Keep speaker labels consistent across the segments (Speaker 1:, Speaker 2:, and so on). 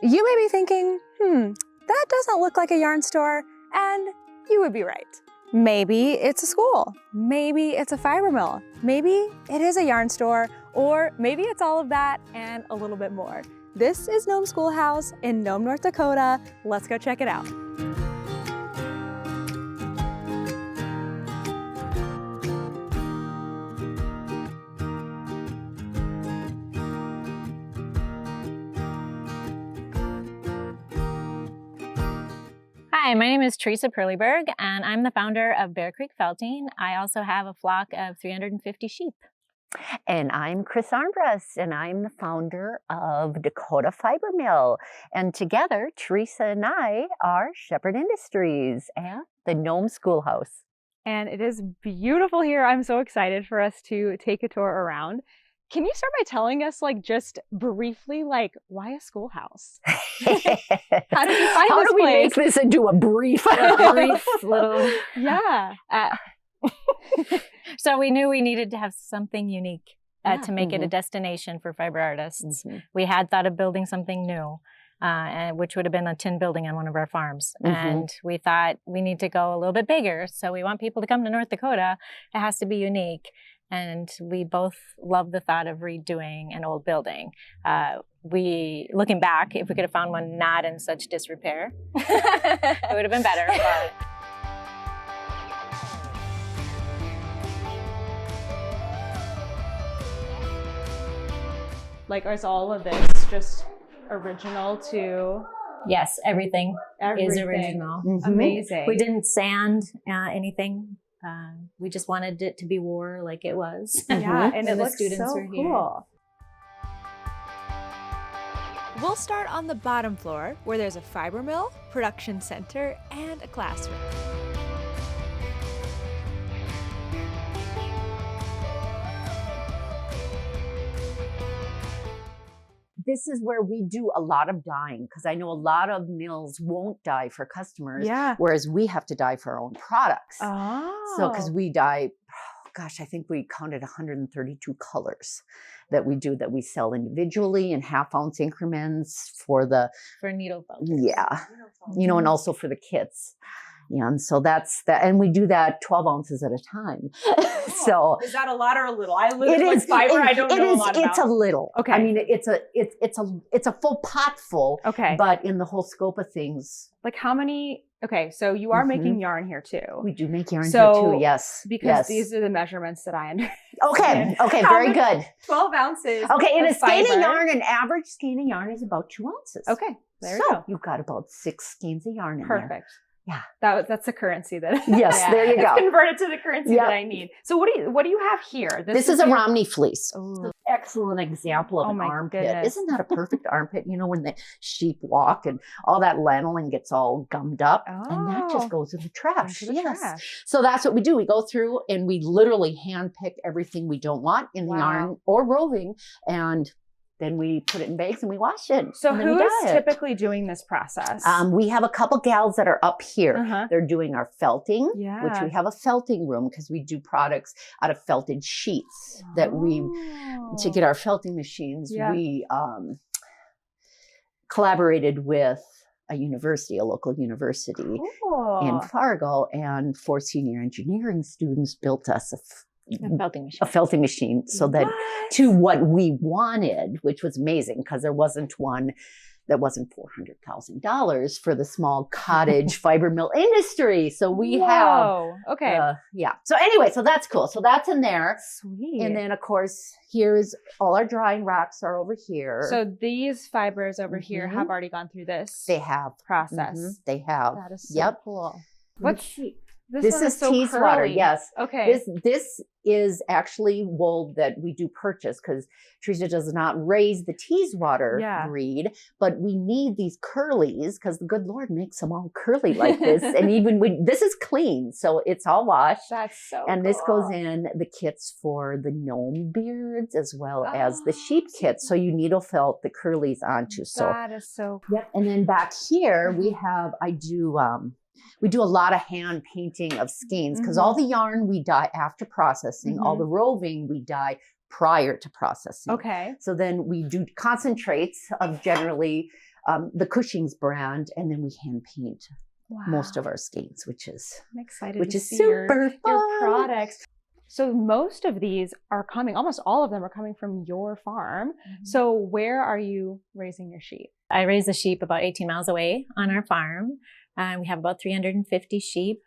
Speaker 1: You may be thinking, that doesn't look like a yarn store, and you would be right. Maybe it's a school, maybe it's a fiber mill, maybe it is a yarn store, or maybe it's all of that and a little bit more. This is Nome Schoolhouse in Nome, North Dakota. Let's go check it out.
Speaker 2: Hi, my name is Teresa and I'm the founder of Bear Creek Felting. I also have a flock of 350 sheep.
Speaker 3: And I'm Chris Armbrust, and I'm the founder of Dakota Fiber Mill. And together, Teresa and I are Shepherd Industries at the Nome Schoolhouse.
Speaker 1: And it is beautiful here. I'm so excited for us to take a tour around. Can you start by telling us, just briefly, why a schoolhouse? How did you find
Speaker 3: How
Speaker 1: this
Speaker 3: do we
Speaker 1: place?
Speaker 3: make this into a brief?
Speaker 2: Little...
Speaker 1: Yeah.
Speaker 2: So we knew we needed to have something unique to make it a destination for fiber artists. We had thought of building something new, which would have been a tin building on one of our farms. And we thought we need to go a little bit bigger. So we want people to come to North Dakota. It has to be unique. And we both love the thought of redoing an old building. Looking back, if we could have found one not in such disrepair, it would have been better.
Speaker 1: But is all of this just original to?
Speaker 2: Yes, everything is original.
Speaker 1: Amazing.
Speaker 2: We didn't sand anything. We just wanted it to be wore like it was.
Speaker 1: Yeah, and it
Speaker 2: the
Speaker 1: looks
Speaker 2: students
Speaker 1: so
Speaker 2: were here.
Speaker 1: cool. We'll start on the bottom floor, where there's a fiber mill, production center, and a classroom.
Speaker 3: This is where we do a lot of dyeing, because I know a lot of mills won't dye for customers, whereas we have to dye for our own products.
Speaker 1: Oh.
Speaker 3: So, because we dye, I think we counted 132 colors that we do, that we sell individually in half-ounce increments for
Speaker 2: needle felt.
Speaker 3: Yeah, and also for the kits. Yeah, and so that's that, and we do that 12 ounces at a time. So
Speaker 1: is that a lot or a little? I live fiber. I don't know a lot about.
Speaker 3: It's a little.
Speaker 1: Okay.
Speaker 3: I mean, it's a full pot full.
Speaker 1: Okay.
Speaker 3: But in the whole scope of things,
Speaker 1: how many? Okay, so you are making yarn here too.
Speaker 3: We do make yarn here too. Yes.
Speaker 1: Because these are the measurements that I understand.
Speaker 3: Okay. Very good.
Speaker 1: 12 ounces.
Speaker 3: Okay, in a skein of yarn, an average skein of yarn is about 2 ounces.
Speaker 1: Okay. There you go.
Speaker 3: You've got about 6 skeins of yarn in
Speaker 1: there. Perfect. Yeah, that's the currency that.
Speaker 3: Yes, there you go.
Speaker 1: Convert it to the currency that I need. So what do you have here?
Speaker 3: This is a Romney fleece. Excellent example of an armpit.
Speaker 1: Goodness.
Speaker 3: Isn't that a perfect armpit? When the sheep walk and all that lanolin gets all gummed up, and that just goes in the trash. Trash. So that's what we do. We go through and we literally hand pick everything we don't want in the yarn or roving, and then we put it in bags and we wash it.
Speaker 1: So who is typically doing this process?
Speaker 3: We have a couple gals that are up here. They're doing our felting, which we have a felting room, because we do products out of felted sheets that to get our felting machines, we collaborated with a local university in Fargo, and 4 senior engineering students built us a felting machine so that to what we wanted, which was amazing, because there wasn't one that wasn't $400,000 for the small cottage fiber mill industry. So we have, So anyway, so that's cool. So that's in there.
Speaker 1: Sweet.
Speaker 3: And then of course, here's all our drying racks are over here.
Speaker 1: So these fibers over here have already gone through this.
Speaker 3: They have
Speaker 1: process.
Speaker 3: They have.
Speaker 1: That is so cool.
Speaker 3: This is tease water. Yes.
Speaker 1: Okay.
Speaker 3: This is actually wool that we do purchase, because Teresa does not raise the tease water breed, but we need these curlies because the good Lord makes them all curly like this. And even this is clean, so it's all washed.
Speaker 1: That's so
Speaker 3: And
Speaker 1: cool.
Speaker 3: this goes in the kits for the gnome beards as well as the sheep kits. So you needle felt the curlies onto. So
Speaker 1: that is so cool.
Speaker 3: Yep. And then back here we do a lot of hand painting of skeins, because all the yarn we dye after processing, all the roving we dye prior to processing.
Speaker 1: Okay.
Speaker 3: So then we do concentrates of generally the Cushing's brand, and then we hand paint most of our skeins, which is
Speaker 1: I'm excited to see
Speaker 3: super fun.
Speaker 1: your products. So most of these are coming, almost all of them are coming from your farm. So where are you raising your sheep?
Speaker 2: I raise the sheep about 18 miles away on our farm. We have about 350 sheep.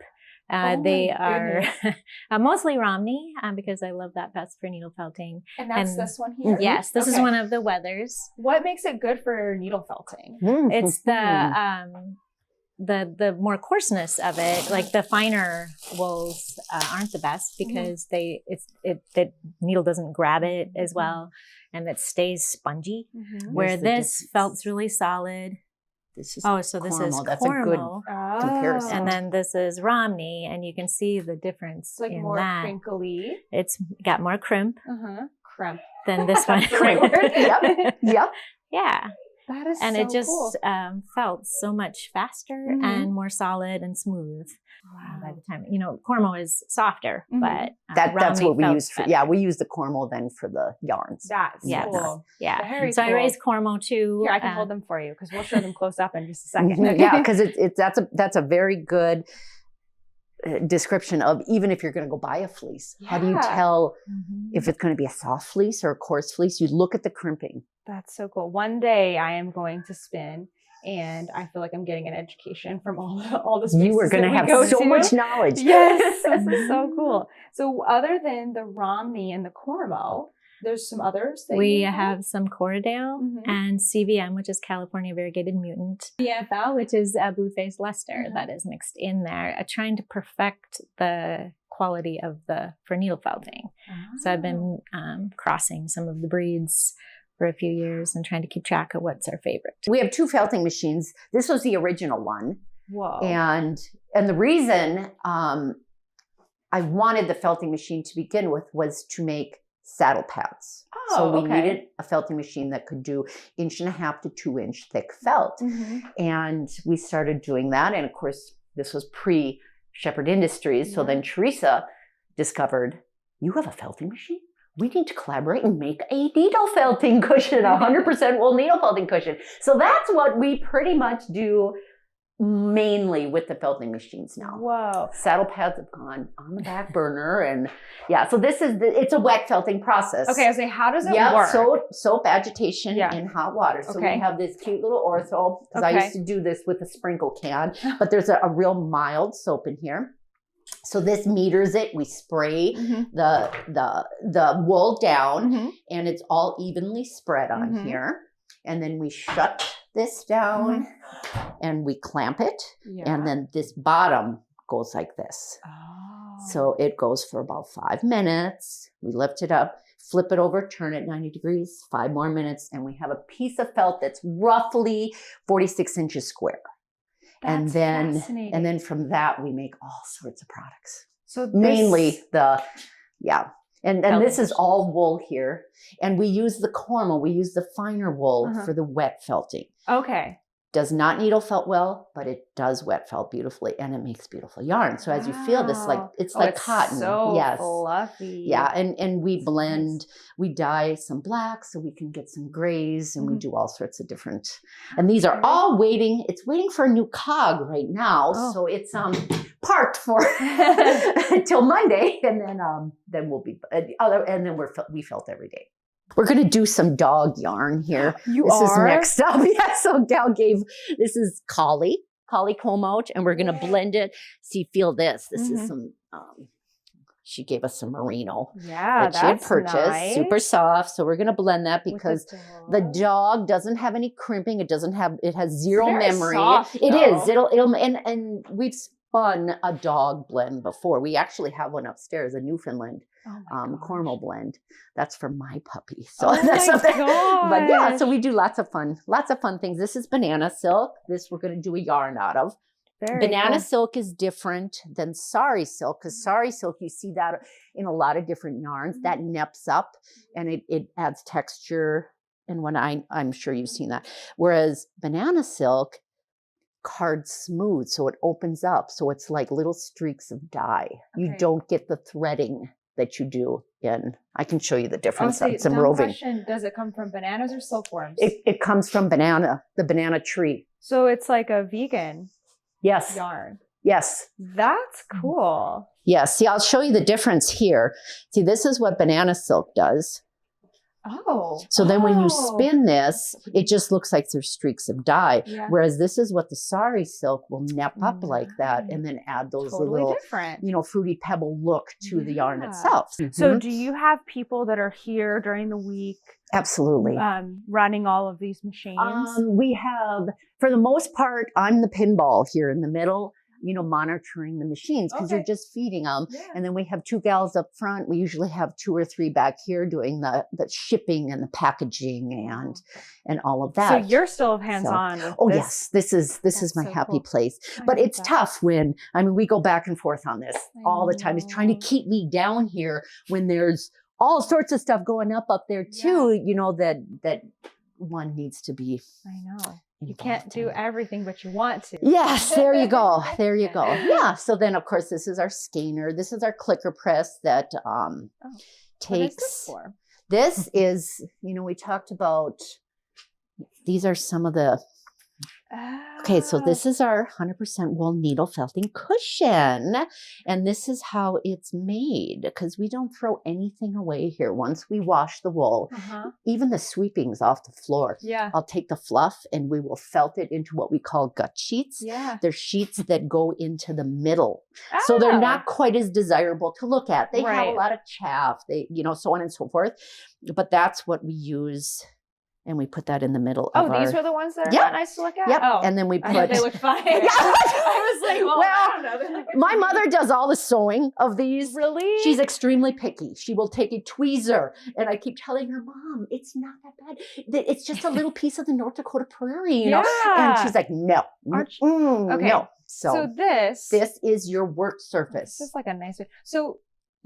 Speaker 2: They are mostly Romney because I love that pest for needle felting.
Speaker 1: And that's this one here?
Speaker 2: Yes, this is one of the Weathers.
Speaker 1: What makes it good for needle felting?
Speaker 2: It's the more coarseness of it. Like the finer wools aren't the best because the needle doesn't grab it as well, and it stays spongy. Where this felt really solid.
Speaker 3: This is
Speaker 2: so this is
Speaker 3: That's a good
Speaker 2: Cornwall.
Speaker 3: comparison.
Speaker 2: And then this is Romney, and you can see the difference
Speaker 1: It's like
Speaker 2: in
Speaker 1: more
Speaker 2: that.
Speaker 1: crinkly.
Speaker 2: It's got more crimp
Speaker 1: Crimp.
Speaker 2: than this one.
Speaker 1: That's the right word.
Speaker 3: Yep.
Speaker 2: Yeah.
Speaker 1: That is
Speaker 2: And
Speaker 1: so
Speaker 2: it just
Speaker 1: cool.
Speaker 2: Felt so much faster and more solid and smooth. By the time, Cornwall is softer, but
Speaker 3: that's what we
Speaker 2: felt
Speaker 3: use for.
Speaker 2: better.
Speaker 3: Yeah, we use the Cornwall then for the yarns.
Speaker 1: That's
Speaker 2: Yes.
Speaker 1: cool.
Speaker 2: Yeah.
Speaker 1: Very
Speaker 2: So I
Speaker 1: cool.
Speaker 2: raised Cornwall too.
Speaker 1: Here, I can hold them for you because we'll show them close up in just a second.
Speaker 3: Yeah, because that's a very good description of even if you're going to go buy a fleece. How do you tell if it's going to be a soft fleece or a coarse fleece? You look at the crimping.
Speaker 1: That's so cool. One day I am going to spin, and I feel like I'm getting an education from all the spaces
Speaker 3: You are going to have so much knowledge.
Speaker 1: Yes, this is so cool. So other than the Romney and the Cornwall, there's some others that
Speaker 2: We
Speaker 1: you
Speaker 2: have some Corriedale and CVM, which is California Variegated Mutant. BFL, which is a blue-faced Leicester that is mixed in there, trying to perfect the quality of for needle felting. So I've been crossing some of the breeds for a few years and trying to keep track of what's our favorite.
Speaker 3: We have 2 felting machines. This was the original one.
Speaker 1: Whoa.
Speaker 3: And the reason I wanted the felting machine to begin with was to make saddle pads. So we needed a felting machine that could do 1.5 to 2 inch thick felt. And we started doing that. And of course, this was pre-Shepherd Industries. So then Teresa discovered, you have a felting machine? We need to collaborate and make a needle felting cushion, 100% wool needle felting cushion. So that's what we pretty much do mainly with the felting machines now.
Speaker 1: Whoa.
Speaker 3: Saddle pads have gone on the back burner, and so this is it's a wet felting process.
Speaker 1: Okay, I was saying, how does it work?
Speaker 3: Soap agitation in hot water. So we have this cute little ortho, because I used to do this with a sprinkle can, but there's a real mild soap in here. So this meters it. We spray the wool down, and it's all evenly spread on here. And then we shut this down and we clamp it. And then this bottom goes like this. So it goes for about 5 minutes. We lift it up, flip it over, turn it 90 degrees, 5 more minutes, and we have a piece of felt that's roughly 46 inches square. And then from that, we make all sorts of products. So mainly and this is all wool here. And we use the Cornwall, we use the finer wool for the wet felting.
Speaker 1: Okay.
Speaker 3: Does not needle felt well, but it does wet felt beautifully, and it makes beautiful yarn. So as you feel this, it's like cotton.
Speaker 1: So fluffy.
Speaker 3: Yeah, and we blend, we dye some blacks so we can get some grays, and we do all sorts of different. And these are all waiting. It's waiting for a new cog right now, so it's parked for until Monday, and then we'll be and then we felt every day. We're going to do some dog yarn here. This is next up. Yeah, so Gal this is collie comb out, and we're going to blend it. See, feel this. This is some, she gave us some merino that she had purchased. Nice. Super soft. So we're going to blend that because the dog doesn't have any crimping. It has zero memory.
Speaker 1: Soft,
Speaker 3: it is. And we've spun a dog blend before. We actually have one upstairs, a Newfoundland Cornwall blend. That's for my puppy. So that's something. But yeah, so we do lots of fun things. This is banana silk. This we're going to do a yarn out of. Banana silk is different than sari silk, because sari silk, you see that in a lot of different yarns. That neps up and it adds texture. And when I'm sure you've seen that. Whereas banana silk cards smooth, so it opens up. So it's like little streaks of dye. You don't get the threading that you do I can show you the difference
Speaker 1: Oh,
Speaker 3: on some
Speaker 1: dumb
Speaker 3: roving.
Speaker 1: question, does it come from bananas or silkworms?
Speaker 3: It comes from the banana tree.
Speaker 1: So it's like a vegan
Speaker 3: Yes.
Speaker 1: yarn.
Speaker 3: Yes.
Speaker 1: That's cool.
Speaker 3: Yes. See, I'll show you the difference here. See, this is what banana silk does.
Speaker 1: Oh.
Speaker 3: So then when you spin this, it just looks like there's streaks of dye.
Speaker 1: Yeah.
Speaker 3: Whereas this is what the sari silk will nip up like that and then add those
Speaker 1: Totally
Speaker 3: little,
Speaker 1: different.
Speaker 3: fruity pebble look to the yarn
Speaker 1: Yeah.
Speaker 3: itself.
Speaker 1: So
Speaker 3: Mhm.
Speaker 1: do you have people that are here during the week
Speaker 3: Absolutely.
Speaker 1: running all of these machines?
Speaker 3: We have, for the most part, I'm the pinball here in the middle, monitoring the machines because you're just feeding them.
Speaker 1: Yeah.
Speaker 3: And then we have 2 gals up front. We usually have 2 or 3 back here doing the shipping and the packaging and all of that.
Speaker 1: So you're still hands-on with
Speaker 3: this. Yes, this is my
Speaker 1: so
Speaker 3: happy
Speaker 1: cool.
Speaker 3: place. But it's tough when, we go back and forth on this all the time. It's trying to keep me down here when there's all sorts of stuff going up there too, that one needs to be.
Speaker 1: I know. You can't do everything, but you want to.
Speaker 3: Yes, there you go. There you go. Yeah. So then, of course, this is our skeiner. This is our clicker press that takes.
Speaker 1: What is this for?
Speaker 3: This is, we talked about. These are some of the. Okay, so this is our 100% wool needle felting cushion, and this is how it's made because we don't throw anything away here. Once we wash the wool, even the sweepings off the floor, I'll take the fluff and we will felt it into what we call gut sheets.
Speaker 1: Yeah.
Speaker 3: They're sheets that go into the middle, so they're not quite as desirable to look at. They have a lot of chaff, so on and so forth, but that's what we use. And we put that in the middle of
Speaker 1: these were the ones that are not nice to look at?
Speaker 3: Yep.
Speaker 1: Oh.
Speaker 3: And then we put...
Speaker 1: I thought they looked fine. I was like, I don't know.
Speaker 3: My mother does all the sewing of these.
Speaker 1: Really?
Speaker 3: She's extremely picky. She will take a tweezer. And I keep telling her, Mom, it's not that bad. It's just a little piece of the North Dakota prairie, you know? And she's like, no.
Speaker 1: Okay.
Speaker 3: No.
Speaker 1: So this
Speaker 3: is your work surface.
Speaker 1: This is like a nice... So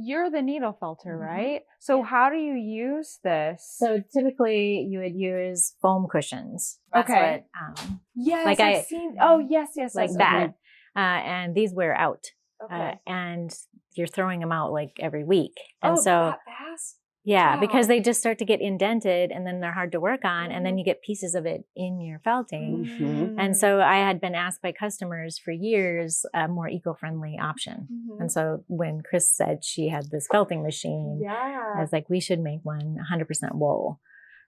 Speaker 1: you're the needle felter, right? So how do you use this?
Speaker 2: So typically you would use foam cushions. That's
Speaker 1: Okay.
Speaker 2: what,
Speaker 1: yes,
Speaker 2: like
Speaker 1: I've seen... Oh, yes.
Speaker 2: like that. And these wear out.
Speaker 1: Okay.
Speaker 2: And you're throwing them out like every week. And so,
Speaker 1: that fast?
Speaker 2: yeah,
Speaker 1: Wow.
Speaker 2: because they just start to get indented and then they're hard to work on. And then you get pieces of it in your felting.
Speaker 3: Mhm.
Speaker 2: And so I had been asked by customers for years a more eco-friendly option. And so when Chris said she had this felting machine, I was like, we should make one 100% wool.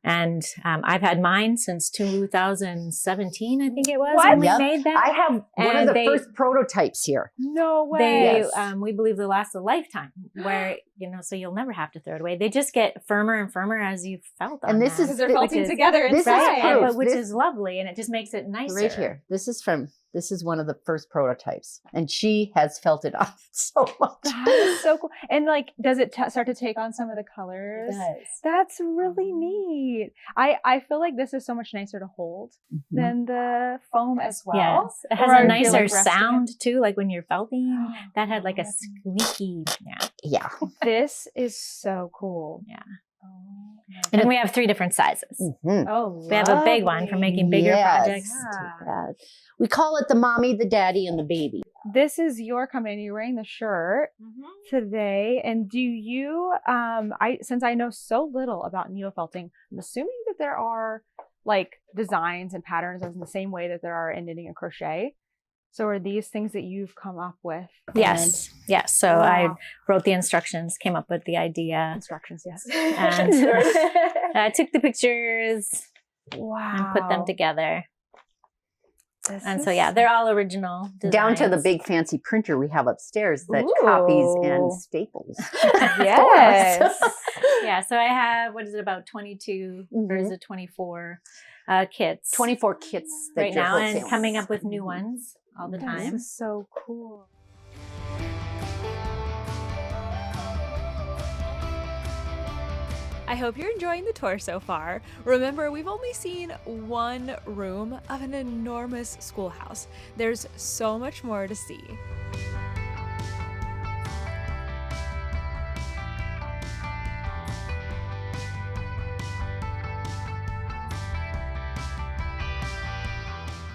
Speaker 2: And I've had mine since 2017, I think it was, when we made that.
Speaker 3: I have one of the first prototypes here.
Speaker 1: No way.
Speaker 2: We believe they last a lifetime where, so you'll never have to throw it away. They just get firmer and firmer as you felt them.
Speaker 3: And this is,
Speaker 1: because they're felting together
Speaker 3: this
Speaker 1: inside.
Speaker 3: is
Speaker 2: which is lovely. And it just makes it nicer.
Speaker 3: Right here. This is one of the first prototypes. And she has felt it on so much.
Speaker 1: That is so cool. And does it start to take on some of the colors?
Speaker 2: It does.
Speaker 1: That's really neat. I feel like this is so much nicer to hold than the foam as well.
Speaker 2: Yes. It has a nicer sound too. Like when you're felting, that had like a squeaky.
Speaker 3: Yeah.
Speaker 1: This is so cool.
Speaker 2: Yeah.
Speaker 1: Oh,
Speaker 2: and we have 3 different sizes.
Speaker 1: Oh,
Speaker 2: we have a big one for making bigger projects.
Speaker 3: We call it the mommy, the daddy, and the baby.
Speaker 1: This is your company. You're wearing the shirt today. And do you, since I know so little about needle felting, I'm assuming that there are designs and patterns in the same way that there are in knitting and crochet. So are these things that you've come up with?
Speaker 2: Yes. Yes. So I wrote the instructions, came up with the idea.
Speaker 1: Instructions, yes.
Speaker 2: And I took the pictures and put them together. And so, they're all original designs.
Speaker 3: Down to the big fancy printer we have upstairs that copies and staples.
Speaker 1: Yes.
Speaker 2: Yeah. So I have, about 22 or is it 24 kits?
Speaker 3: 24 kits that
Speaker 2: right now, and coming up with new ones all the time.
Speaker 1: This is so cool.
Speaker 4: I hope you're enjoying the tour so far. Remember, we've only seen one room of an enormous schoolhouse. There's so much more to see.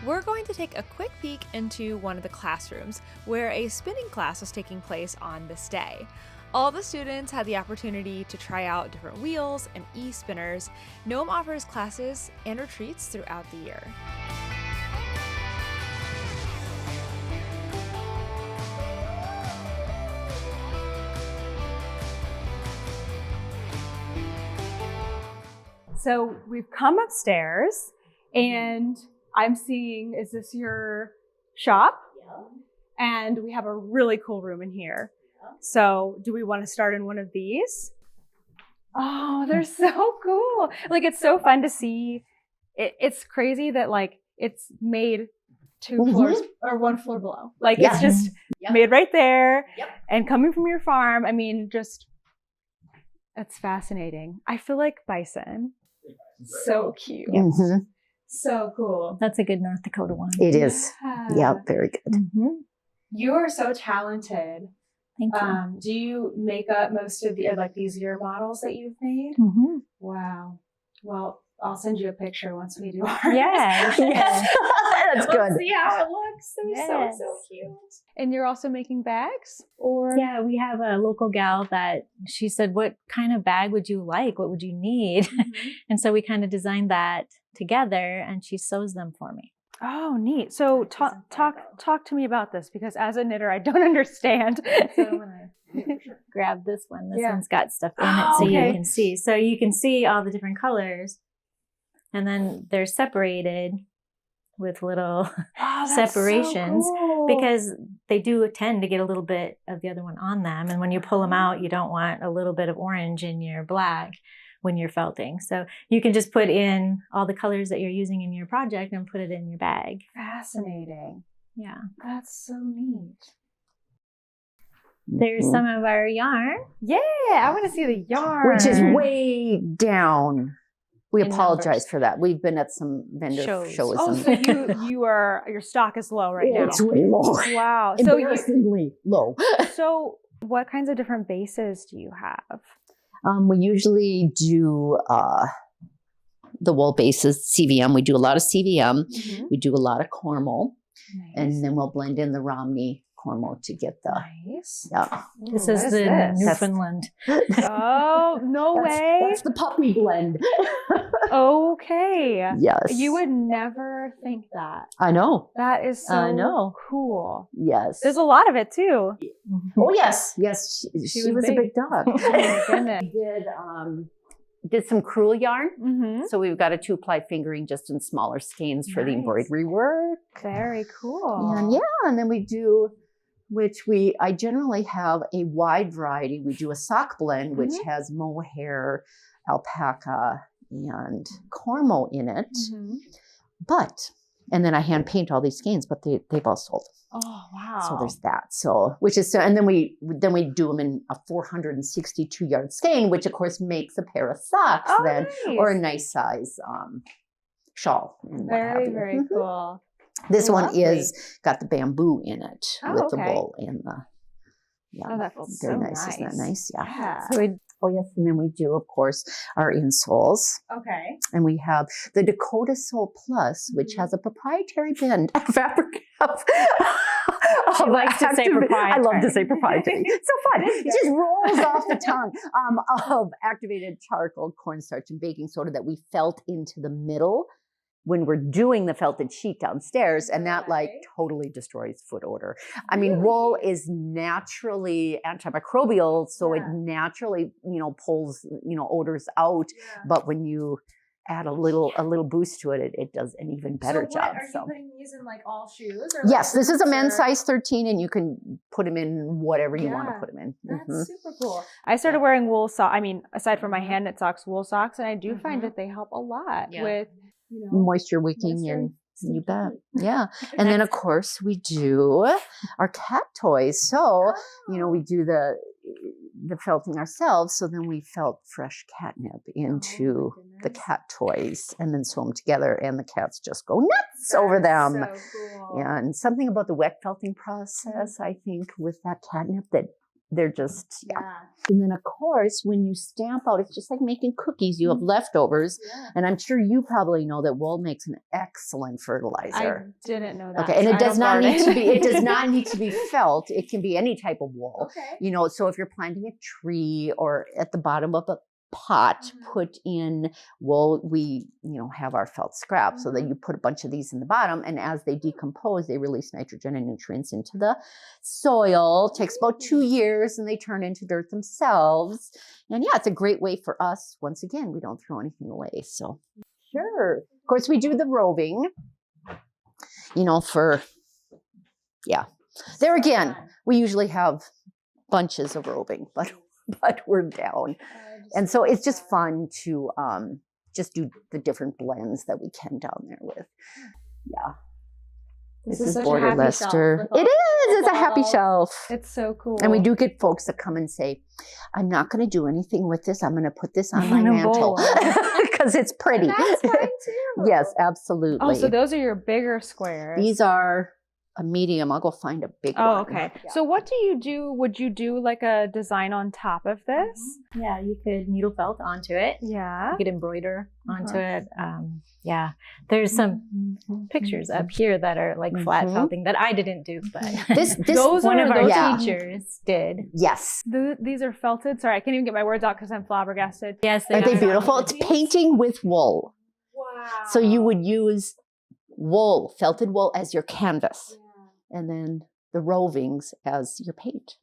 Speaker 4: We're going to take a quick peek into one of the classrooms where a spinning class is taking place on this day. All the students had the opportunity to try out different wheels and e-spinners. Nome offers classes and retreats throughout the year.
Speaker 1: So we've come upstairs and I'm seeing, is this your shop?
Speaker 3: Yeah.
Speaker 1: And we have a really cool room in here. So do we want to start in one of these? Oh, they're so cool. Like, it's so fun to see. It's crazy that like it's made 2 floors or 1 floor below. Like it's just made right there and coming from your farm. I mean, just, it's fascinating. I feel like bison. So cute. So cool.
Speaker 2: That's a good North Dakota one.
Speaker 3: It is. Yeah, very good.
Speaker 1: You are so talented.
Speaker 2: Thank you.
Speaker 1: Do you make up most of the like these your models that you've made? Wow. Well, I'll send you a picture once we do ours.
Speaker 2: Yeah.
Speaker 3: That's good.
Speaker 1: See how it looks. They're so cute. And you're also making bags? Or
Speaker 2: yeah, we have a local gal that she said, what kind of bag would you like? What would you need? And so we kind of designed that together and she sews them for me.
Speaker 1: Oh, neat. So talk to me about this, because as a knitter, I don't understand.
Speaker 2: So I'm gonna grab this one. This one's got stuff in it so you can see. So you can see all the different colors, and then they're separated with little separations because they do tend to get a little bit of the other one on them. And when you pull them out, you don't want a little bit of orange in your black when you're felting. So you can just put in all the colors that you're using in your project and put it in your bag.
Speaker 1: Fascinating.
Speaker 2: Yeah.
Speaker 1: That's so neat.
Speaker 2: There's some of our yarn.
Speaker 1: Yeah, I want to see the yarn.
Speaker 3: Which is way down. We
Speaker 2: In
Speaker 3: apologize
Speaker 2: numbers.
Speaker 3: for that. We've been at some vendor shows.
Speaker 1: Oh, so your stock is low right now.
Speaker 3: It's way low.
Speaker 1: Wow.
Speaker 3: Embarrassingly low.
Speaker 1: So what kinds of different bases do you have?
Speaker 3: We usually do the wool bases, CVM. We do a lot of CVM. We do a lot of Cornwall. And then we'll blend in the Romney Cornwall to get the...
Speaker 1: Nice.
Speaker 3: Yeah.
Speaker 2: This is the Newfoundland.
Speaker 1: Oh, no way.
Speaker 3: That's the puppy blend.
Speaker 1: Okay.
Speaker 3: Yes.
Speaker 1: You would never think that.
Speaker 3: I know.
Speaker 1: That is so cool.
Speaker 3: Yes.
Speaker 1: There's a lot of it too.
Speaker 3: Oh, yes. Yes. She was a big dog.
Speaker 1: Oh my goodness.
Speaker 3: We did some crewel yarn. So we've got a 2-ply fingering just in smaller skeins for the embroidery work.
Speaker 1: Very cool.
Speaker 3: And and then we do, I generally have a wide variety. We do a sock blend, which has mohair, alpaca, and cornmeal in it. And then I hand paint all these skeins, but they've all sold.
Speaker 1: Oh, wow.
Speaker 3: So there's that. So, and then we do them in a 462 yard skein, which of course makes a pair of socks or a nice size shawl.
Speaker 1: Very, very cool.
Speaker 3: This one is got the bamboo in it with the wool and the,
Speaker 1: that feels
Speaker 3: very
Speaker 1: so
Speaker 3: nice. Isn't that nice? Yeah.
Speaker 1: So
Speaker 3: and then we do, of course, our insoles.
Speaker 1: Okay.
Speaker 3: And we have the Dakota Sole Plus, which has a proprietary bend fabric.
Speaker 2: She likes to say proprietary.
Speaker 3: I love to say proprietary. It's so fun. It just rolls off the tongue. Of activated charcoal, cornstarch, and baking soda that we felt into the middle when we're doing the felted sheet downstairs, and that like totally destroys foot odor. I mean, wool is naturally antimicrobial, so it naturally, pulls, odors out. But when you add a little boost to it, it does an even better job.
Speaker 1: Are you putting these in like all shoes? Or
Speaker 3: yes, this is a men's size 13, and you can put them in whatever you want to put them in.
Speaker 1: That's super cool. I started wearing wool socks. I mean, aside from my hand knit socks, wool socks, and I do find that they help a lot with
Speaker 3: moisture wicking and you bet. Yeah. And then of course we do our cat toys. So, we do the felting ourselves. So then we felt fresh catnip into the cat toys and then sew them together, and the cats just go nuts over them.
Speaker 1: So cool.
Speaker 3: And something about the wet felting process, I think, with that catnip that they're just, And then of course, when you stamp out, it's just like making cookies. You have leftovers. Yeah. And I'm sure you probably know that wool makes an excellent fertilizer.
Speaker 4: I didn't know that.
Speaker 3: Okay. And it does not need to be, it does not need to be felt. It can be any type of wool. Okay. You know, so if you're planting a tree or at the bottom of a pot, put in wool, we, have our felt scrap so that you put a bunch of these in the bottom, and as they decompose, they release nitrogen and nutrients into the soil. It takes about 2 years and they turn into dirt themselves. And it's a great way for us. Once again, we don't throw anything away. So sure. Of course, we do the roving, there again, we usually have bunches of roving, but we're down. And so it's just fun to just do the different blends that we can down there with. Yeah. This is Border Leicester. It is. It's a happy shelf.
Speaker 4: It's so cool.
Speaker 3: And we do get folks that come and say, I'm not going to do anything with this. I'm going to put this on my mantle because it's pretty.
Speaker 4: That's fine too.
Speaker 3: Yes, absolutely.
Speaker 4: Oh, so those are your bigger squares.
Speaker 3: These are a medium. I'll go find a big one.
Speaker 4: Oh, okay. Yeah. So what do you do? Would you do like a design on top of this?
Speaker 2: Yeah, you could needle felt onto it.
Speaker 4: Yeah.
Speaker 2: You could embroider onto it. There's some pictures up here that are like flat felting that I didn't do, but
Speaker 3: those
Speaker 2: one of our teachers did.
Speaker 3: Yes.
Speaker 4: These are felted. Sorry, I can't even get my words out because I'm flabbergasted.
Speaker 2: Yes.
Speaker 3: Aren't they beautiful? It's painting with wool.
Speaker 4: Wow.
Speaker 3: So you would use wool, felted wool as your canvas. And then the rovings as your paint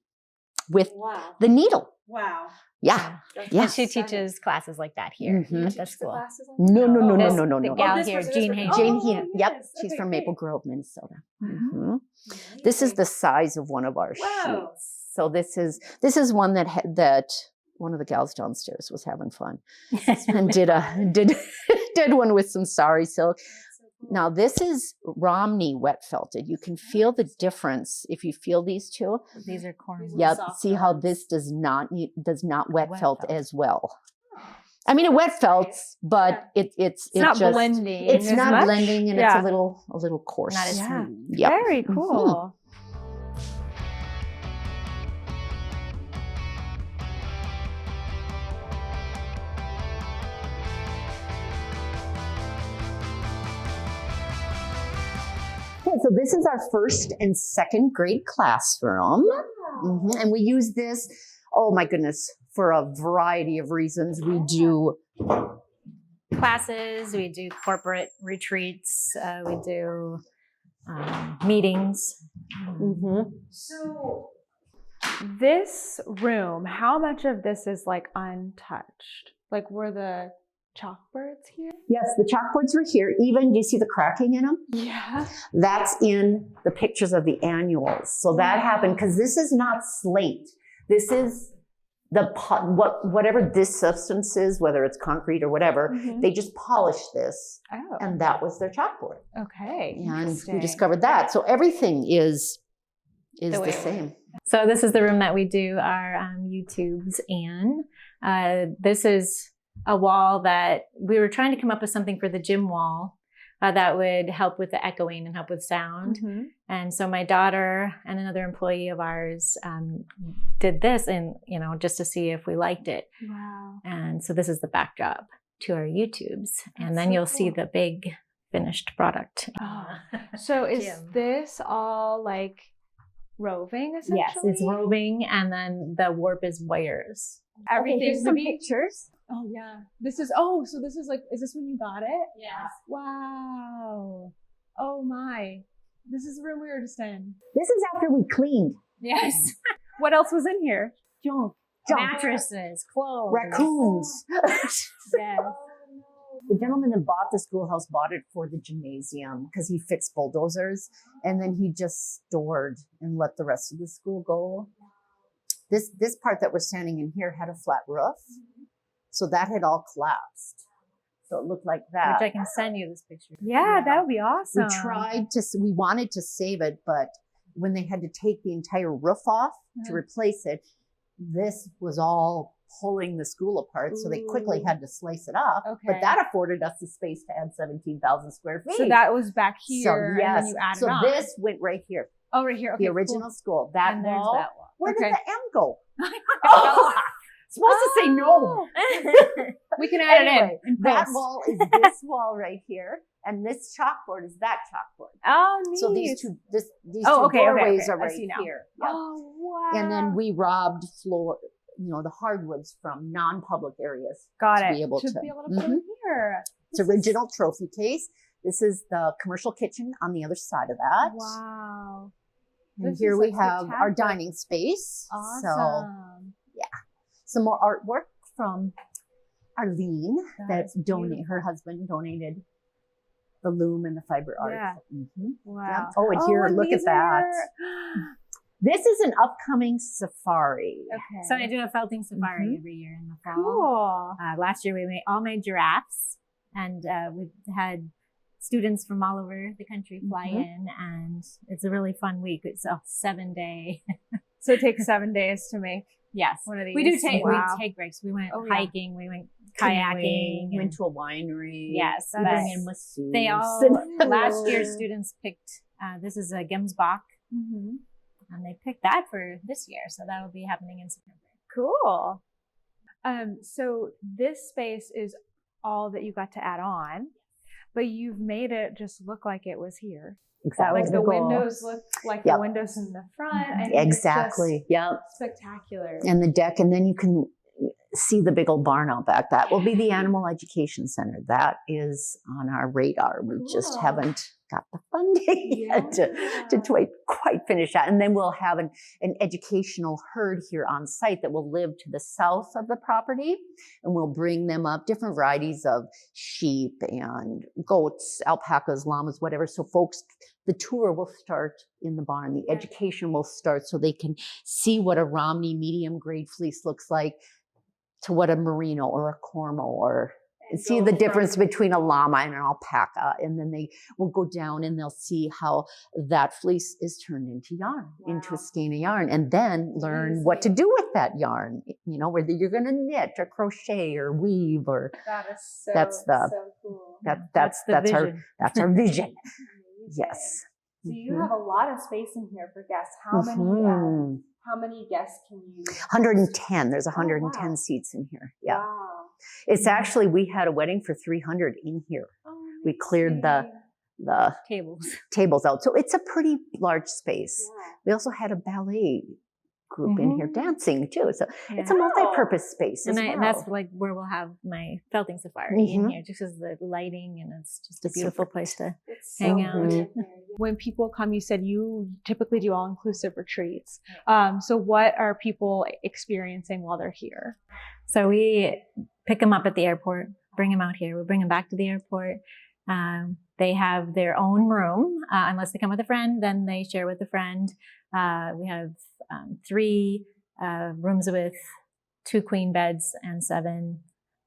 Speaker 3: with the needle.
Speaker 4: Wow.
Speaker 3: Yeah.
Speaker 2: And she teaches classes like that here at the school.
Speaker 3: No.
Speaker 2: The gal here, Jean Haynes.
Speaker 3: Jane Haynes. Yep. She's from Maple Grove, Minnesota. This is the size of one of our sheets. So this is one that one of the gals downstairs was having fun and did one with some sari silk. Now this is Romney wet felted. You can feel the difference if you feel these two.
Speaker 2: These are corn.
Speaker 3: Yep. See how this does not wet felt as well. I mean, it wet felts, but it's
Speaker 4: not
Speaker 3: just
Speaker 4: blending.
Speaker 3: It's not
Speaker 4: much.
Speaker 3: blending, and it's a little coarse.
Speaker 2: Not as smooth.
Speaker 3: Yep.
Speaker 4: Very cool.
Speaker 3: So this is our first and second grade classroom. And we use this, oh my goodness, for a variety of reasons. We do
Speaker 2: classes, we do corporate retreats, we do meetings.
Speaker 4: So this room, how much of this is like untouched? Like were the chalkboards here?
Speaker 3: Yes, the chalkboards were here. Even, do you see the cracking in them?
Speaker 4: Yeah.
Speaker 3: That's in the pictures of the annuals. So that happened because this is not slate. This is whatever this substance is, whether it's concrete or whatever, they just polished this.
Speaker 4: Oh.
Speaker 3: And that was their chalkboard.
Speaker 4: Okay.
Speaker 3: And we discovered that. So everything is the same.
Speaker 2: So this is the room that we do our YouTubes in. This is a wall that we were trying to come up with something for the gym wall that would help with the echoing and help with sound. And so my daughter and another employee of ours did this, and just to see if we liked it.
Speaker 4: Wow.
Speaker 2: And so this is the backdrop to our YouTubes, and then you'll see the big finished product.
Speaker 4: Oh. So is this all like roving essentially?
Speaker 2: Yes, it's roving, and then the warp is wires.
Speaker 4: Everything's
Speaker 3: some pictures.
Speaker 4: Oh yeah. So this is like, is this when you got it?
Speaker 2: Yes.
Speaker 4: Wow. Oh my. This is the room we were just in.
Speaker 3: This is after we cleaned.
Speaker 2: Yes.
Speaker 4: What else was in here?
Speaker 3: Junk.
Speaker 2: Mattresses, clothes.
Speaker 3: Raccoons.
Speaker 2: Yes.
Speaker 3: The gentleman that bought the schoolhouse bought it for the gymnasium because he fixed bulldozers, and then he just stored and let the rest of the school go. This part that we're standing in here had a flat roof, so that had all collapsed. So it looked like that.
Speaker 2: Which I can send you this picture.
Speaker 4: Yeah, that would be awesome.
Speaker 3: We wanted to save it, but when they had to take the entire roof off to replace it, this was all pulling the school apart. So they quickly had to slice it up. Okay. But that afforded us the space to add 17,000 square feet.
Speaker 4: So that was back here.
Speaker 3: So, yes.
Speaker 4: And then you added on.
Speaker 3: So this went right here.
Speaker 4: Oh, right here. Okay,
Speaker 3: the original school. That
Speaker 4: And there's
Speaker 3: wall.
Speaker 4: that wall.
Speaker 3: Where
Speaker 4: Okay.
Speaker 3: did the M go? Oh, supposed to say no.
Speaker 4: We can add
Speaker 3: Anyway,
Speaker 4: it in
Speaker 3: that
Speaker 4: post.
Speaker 3: wall is this wall right here, and this chalkboard is that chalkboard.
Speaker 4: Oh, neat.
Speaker 3: So these two
Speaker 4: Oh, okay,
Speaker 3: doorways
Speaker 4: okay.
Speaker 3: are
Speaker 4: I
Speaker 3: right
Speaker 4: see now.
Speaker 3: here. Yep.
Speaker 4: Oh, wow.
Speaker 3: And then we robbed the hardwoods from non-public areas
Speaker 4: got
Speaker 3: to
Speaker 4: it.
Speaker 3: be able to.
Speaker 4: put it here.
Speaker 3: It's original trophy case. This is the commercial kitchen on the other side of that.
Speaker 4: Wow.
Speaker 3: And
Speaker 4: This
Speaker 3: here
Speaker 4: is,
Speaker 3: we
Speaker 4: like,
Speaker 3: have our
Speaker 4: spectacular.
Speaker 3: dining space.
Speaker 4: Awesome.
Speaker 3: So some more artwork from Arlene
Speaker 4: That's
Speaker 3: her husband donated the loom and the fiber art.
Speaker 4: Yeah.
Speaker 3: Mhm.
Speaker 4: Wow.
Speaker 3: Yep. Oh, and here, look at
Speaker 4: these
Speaker 3: that.
Speaker 4: are-
Speaker 3: This is an upcoming safari.
Speaker 4: Okay.
Speaker 2: So I do a felting safari
Speaker 3: Mhm.
Speaker 2: every year in the fall.
Speaker 4: Cool.
Speaker 2: Last year we all made giraffes, and we had students from all over the country fly in, and it's a really fun week. It's a 7-day.
Speaker 4: So it takes 7 days to make
Speaker 2: Yes,
Speaker 4: one of these.
Speaker 2: we do take
Speaker 4: Wow.
Speaker 2: we take breaks. We went
Speaker 4: Oh, yeah.
Speaker 2: hiking, we went kayaking,
Speaker 3: We went
Speaker 2: and
Speaker 3: to a winery.
Speaker 2: yes,
Speaker 3: we
Speaker 2: but
Speaker 3: bring in masseuse.
Speaker 2: they all last year students picked. This is a Gemsbach,
Speaker 4: Mhm.
Speaker 2: and they picked that for this year, so that will be happening in September.
Speaker 4: Cool. So this space is all that you got to add on, but you've made it just look like it was here.
Speaker 3: Exactly.
Speaker 4: Like the windows look like
Speaker 3: Yep.
Speaker 4: the windows in the front. I think
Speaker 3: Exactly. Yep.
Speaker 4: It's just spectacular.
Speaker 3: And the deck, and then you can see the big old barn out back. That will be the Animal Education Center. That is on our radar. We just
Speaker 4: Cool.
Speaker 3: haven't got the funding yet to quite finish that. And then we'll have an educational herd here on site that will live to the south of the property, and we'll bring them up different varieties of sheep and goats, alpacas, llamas, whatever. So folks, the tour will start in the barn. The education will start so they can see what a Romney medium grade fleece looks like to what a merino or a cormo, or see the difference between a llama and an alpaca. And then they will go down and they'll see how that fleece is turned into yarn, into a skein of yarn, and then learn what to do with that yarn. Whether you're going to knit or crochet or weave, or
Speaker 4: That is so,
Speaker 3: so
Speaker 4: cool.
Speaker 3: that's
Speaker 2: the
Speaker 3: our
Speaker 2: vision.
Speaker 3: that's our vision. Yes.
Speaker 4: So you have a lot of space in here for guests. How many guests can you?
Speaker 3: 110. There's 110
Speaker 4: wow.
Speaker 3: seats in here. Yeah.
Speaker 4: Wow.
Speaker 3: It's actually, we had a wedding for 300 in here.
Speaker 4: Oh,
Speaker 3: We cleared the
Speaker 2: Tables.
Speaker 3: tables out. So it's a pretty large space.
Speaker 4: Yeah.
Speaker 3: We also had a ballet group in here dancing too. So it's a
Speaker 2: Yeah.
Speaker 3: multi-purpose space as well.
Speaker 2: And that's like where we'll have my felting safari in
Speaker 3: Mhm.
Speaker 2: here, just because the lighting, and it's just a
Speaker 3: It's
Speaker 2: beautiful
Speaker 3: super-
Speaker 2: place to
Speaker 4: It's
Speaker 2: hang
Speaker 4: so
Speaker 2: out.
Speaker 4: good. When people come, you said you typically do all-inclusive retreats. So what are people experiencing while they're here?
Speaker 2: So we pick them up at the airport, bring them out here. We bring them back to the airport. They have their own room, unless they come with a friend, then they share with a friend. We have 3 rooms with 2 queen beds and 7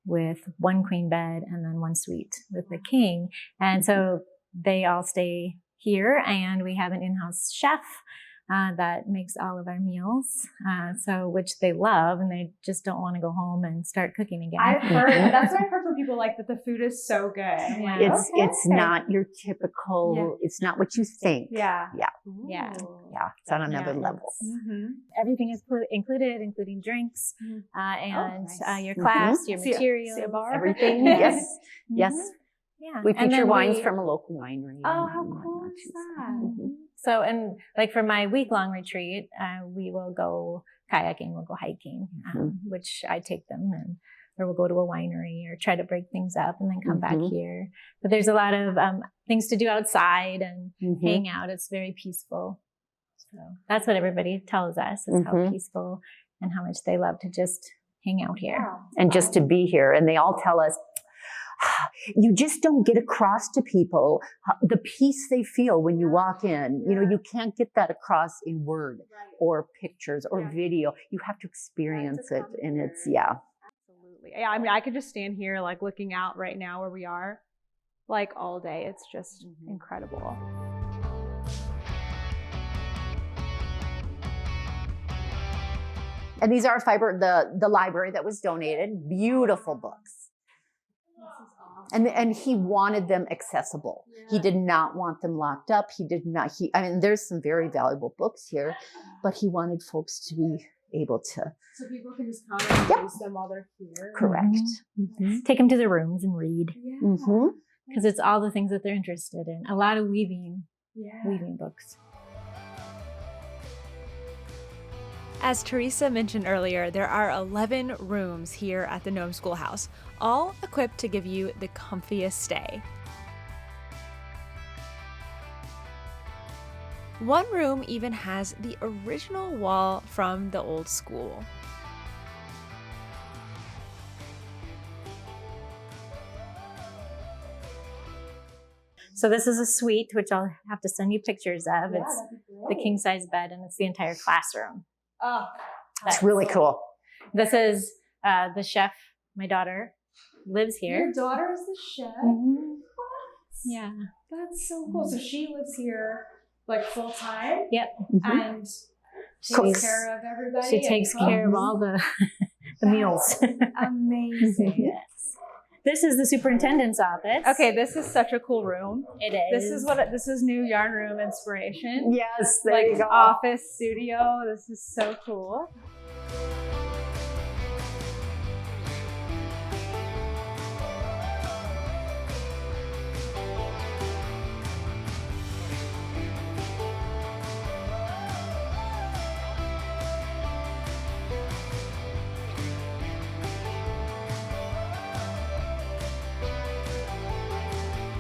Speaker 2: with 1 queen bed, and then 1 suite with the king. And so they all stay here, and we have an in-house chef that makes all of our meals, which they love, and they just don't want to go home and start cooking again.
Speaker 4: I've heard, that's what I've heard from people, like that the food is so good. I'm like,
Speaker 3: It's
Speaker 4: okay.
Speaker 3: not your typical, it's not what you think.
Speaker 4: Yeah.
Speaker 3: Yeah.
Speaker 2: Yeah.
Speaker 3: Yeah. It's on another
Speaker 2: Yeah,
Speaker 3: level.
Speaker 4: Mm-hmm.
Speaker 2: Everything is included, including drinks, and
Speaker 4: nice.
Speaker 2: your class, your
Speaker 4: See a
Speaker 2: materials,
Speaker 4: bar?
Speaker 3: Everything. Yes. Yes.
Speaker 2: Yeah.
Speaker 3: We
Speaker 2: And
Speaker 3: feature
Speaker 2: then
Speaker 3: wines from a local winery.
Speaker 4: Oh, how
Speaker 3: and
Speaker 4: cool
Speaker 3: whatnot,
Speaker 4: is
Speaker 3: too.
Speaker 4: that?
Speaker 3: Mhm.
Speaker 2: So, and like for my week-long retreat, we will go kayaking, we'll go hiking, which I take them, or we'll go to a winery or try to break things up and then come back here. But there's a lot of things to do outside and hang out. It's very peaceful. So that's what everybody tells us, is how peaceful and how much they love to just hang out here.
Speaker 4: Wow.
Speaker 3: And just to be here. And they all tell us, you just don't get across to people the peace they feel when you walk in. You can't get that across in word or pictures or video. You have to experience it. And it's,
Speaker 4: Absolutely. Yeah, I mean, I could just stand here like looking out right now where we are like all day. It's just incredible.
Speaker 3: And these are the library that was donated. Beautiful books. And he wanted them accessible. He did not want them locked up. I mean, there's some very valuable books here, but he wanted folks to be able to.
Speaker 4: So people can just come and use them while they're here.
Speaker 3: Correct.
Speaker 2: Take them to their rooms and read.
Speaker 3: Mm-hmm.
Speaker 2: Because it's all the things that they're interested in. A lot of weaving books.
Speaker 1: As Teresa mentioned earlier, there are 11 rooms here at the Nome Schoolhouse, all equipped to give you the comfiest stay. One room even has the original wall from the old school.
Speaker 2: So this is a suite, which I'll have to send you pictures of. It's the king size bed, and it's the entire classroom.
Speaker 4: Oh,
Speaker 3: That's really cool.
Speaker 2: This is the chef. My daughter lives here.
Speaker 4: your daughter is the chef?
Speaker 2: Mhm.
Speaker 4: What?
Speaker 2: Yeah.
Speaker 4: That's so cool. So she lives here like full time?
Speaker 2: Yep.
Speaker 4: And takes care of everybody?
Speaker 2: She takes care of all the meals.
Speaker 4: Amazing.
Speaker 2: Yes. This is the superintendent's office.
Speaker 4: Okay, this is such a cool room.
Speaker 2: It is.
Speaker 4: This is new yarn room inspiration.
Speaker 3: Yes, there
Speaker 4: Like
Speaker 3: you go.
Speaker 4: office studio. This is so cool.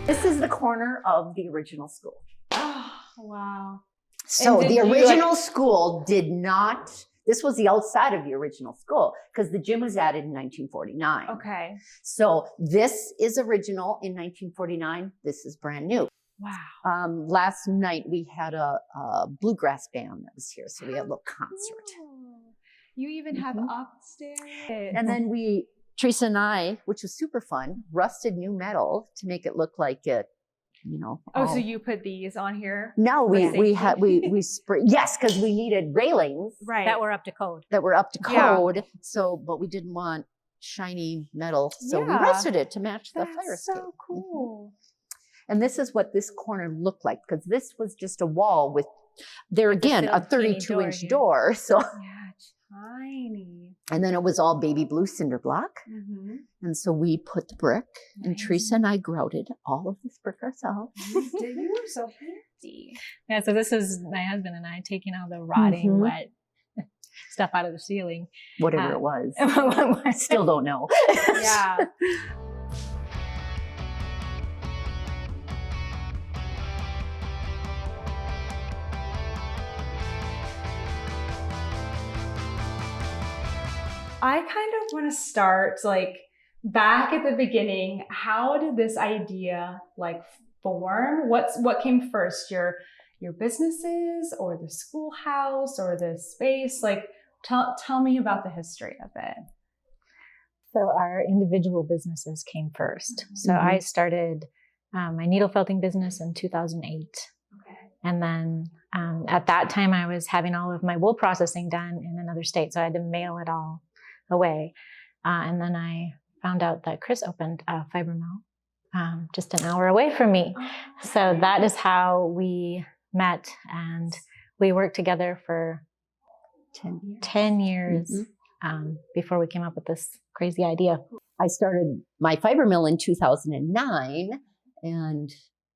Speaker 3: This is the corner of the original school.
Speaker 4: Oh, wow.
Speaker 3: So
Speaker 4: And
Speaker 3: the
Speaker 4: did you,
Speaker 3: original school did not, this was the outside of the original school because the gym was added in 1949.
Speaker 4: Okay.
Speaker 3: So this is original in 1949. This is brand new.
Speaker 4: Wow.
Speaker 3: Last night we had a bluegrass band that was here. So we had a little concert.
Speaker 4: Oh, you even have upstairs.
Speaker 3: And then Teresa and I, which was super fun, rusted new metal to make it look like it, you know.
Speaker 4: Oh, so you put these on here?
Speaker 3: No, we spray. Yes, because we needed railings
Speaker 4: Right.
Speaker 2: That were up to code.
Speaker 3: that were up to
Speaker 4: Yeah.
Speaker 3: code. So, but we didn't want shiny metal, so we
Speaker 4: Yeah.
Speaker 3: rusted it to match the fire
Speaker 4: That's
Speaker 3: escape.
Speaker 4: so cool.
Speaker 3: And this is what this corner looked like because this was just a wall with, there again, a
Speaker 2: little teeny
Speaker 3: 32-inch
Speaker 2: door
Speaker 3: door. So,
Speaker 4: Yeah, tiny.
Speaker 3: and then it was all baby blue cinder block.
Speaker 4: Mm-hmm.
Speaker 3: And so we put the brick, and
Speaker 4: Nice.
Speaker 3: Teresa and I grouted all of this brick ourselves.
Speaker 4: You were so fancy.
Speaker 2: Yeah, so this is my husband and I taking all the rotting,
Speaker 3: Mhm.
Speaker 2: wet stuff out of the ceiling.
Speaker 3: Whatever it was. I still don't know.
Speaker 4: Yeah. I kind of want to start like back at the beginning. How did this idea like form? What came first? Your businesses or the schoolhouse or the space? Like tell me about the history of it.
Speaker 2: So our individual businesses came first. So
Speaker 3: Mhm.
Speaker 2: I started my needle felting business in 2008.
Speaker 4: Okay.
Speaker 2: And then at that time, I was having all of my wool processing done in another state. So I had to mail it all away. And then I found out that Chris opened a fiber mill just an hour away from me. So that is how we met. And we worked together for 10 years before we came up with this crazy idea.
Speaker 3: I started my fiber mill in 2009, and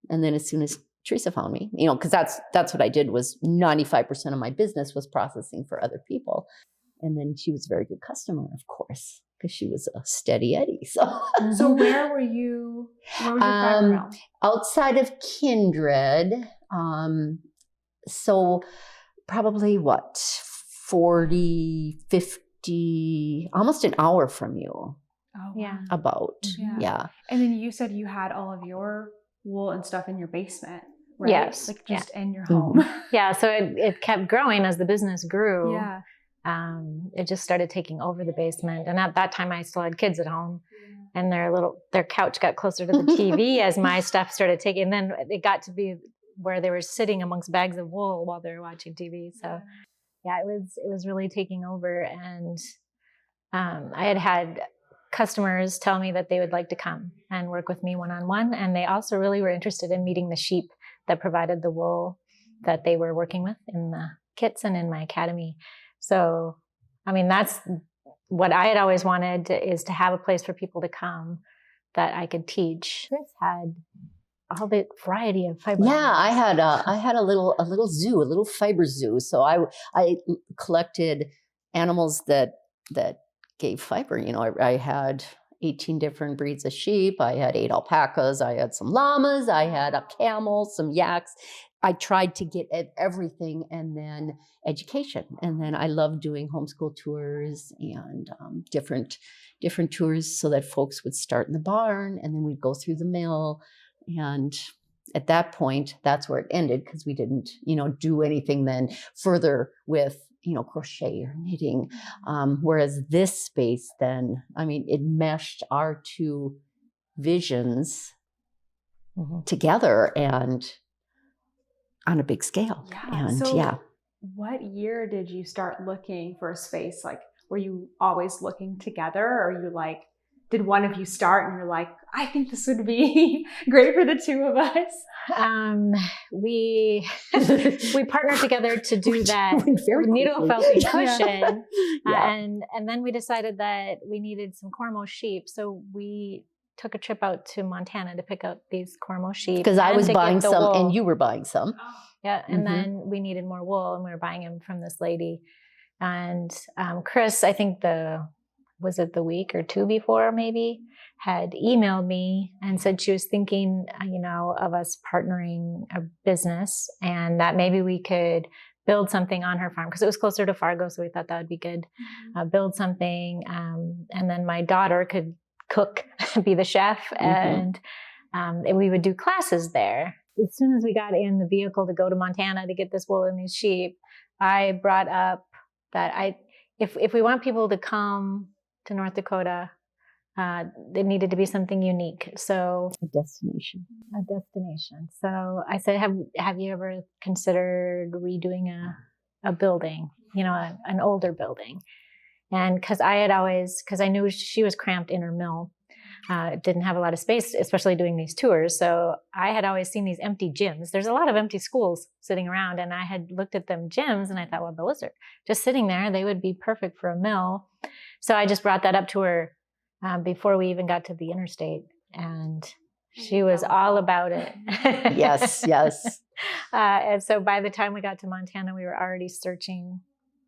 Speaker 3: then as soon as Teresa found me, you know, because that's what I did, was 95% of my business was processing for other people. And then she was a very good customer, of course, because she was a steady Eddie.
Speaker 4: So where was your fiber mill?
Speaker 3: Outside of Kindred, so probably 40, 50, almost an hour from you,
Speaker 4: Oh,
Speaker 2: Yeah.
Speaker 4: wow.
Speaker 3: about.
Speaker 4: Yeah.
Speaker 3: Yeah.
Speaker 4: And then you said you had all of your wool and stuff in your basement, right?
Speaker 2: Yes.
Speaker 4: Like just in your home.
Speaker 2: Yeah, so it kept growing as the business grew.
Speaker 4: Yeah.
Speaker 2: It just started taking over the basement. And at that time I still had kids at home, and their couch got closer to the TV as my stuff started taking. And then it got to be where they were sitting amongst bags of wool while they were watching TV. So yeah, it was really taking over. And I had customers tell me that they would like to come and work with me one-on-one. And they also really were interested in meeting the sheep that provided the wool that they were working with in the kits and in my academy. So, I mean, that's what I had always wanted is to have a place for people to come that I could teach. Chris had all the variety of fiber.
Speaker 3: Yeah, I had a little zoo, a little fiber zoo. So I collected animals that gave fiber. You know, I had 18 different breeds of sheep. I had 8 alpacas. I had some llamas. I had a camel, some yaks. I tried to get at everything, and then education. And then I loved doing homeschool tours and different tours so that folks would start in the barn, and then we'd go through the mill. And at that point, that's where it ended, because we didn't, do anything then further with, crochet or knitting. Whereas this space then, I mean, it meshed our two visions together and on a big scale.
Speaker 4: Yeah.
Speaker 3: And
Speaker 4: so what year did you start looking for a space? Like, were you always looking together, or you like, did one of you start and you're like, I think this would be great for the two of us?
Speaker 2: We partnered together to do that needle felting cushion. And then we decided that we needed some Cormo sheep. So we took a trip out to Montana to pick up these Cormo sheep.
Speaker 3: Because I was buying some
Speaker 2: wool.
Speaker 3: and you were buying some.
Speaker 2: Yeah. And then we needed more wool, and we were buying them from this lady. And Chris, I think was it the week or two before maybe, had emailed me and said she was thinking, of us partnering a business, and that maybe we could build something on her farm, because it was closer to Fargo. So we thought that would be good. Build something. And then my daughter could cook, be the chef, and we would do classes there. As soon as we got in the vehicle to go to Montana to get this wool and these sheep, I brought up that if we want people to come to North Dakota, there needed to be something unique. So
Speaker 3: a destination.
Speaker 2: So I said, have you ever considered redoing a building, an older building? And because I knew she was cramped in her mill, didn't have a lot of space, especially doing these tours. So I had always seen these empty gyms. There's a lot of empty schools sitting around, and I had looked at them gyms and I thought, well, those are just sitting there. They would be perfect for a mill. So I just brought that up to her before we even got to the interstate, and she was all about it.
Speaker 3: Yes.
Speaker 2: And so by the time we got to Montana, we were already searching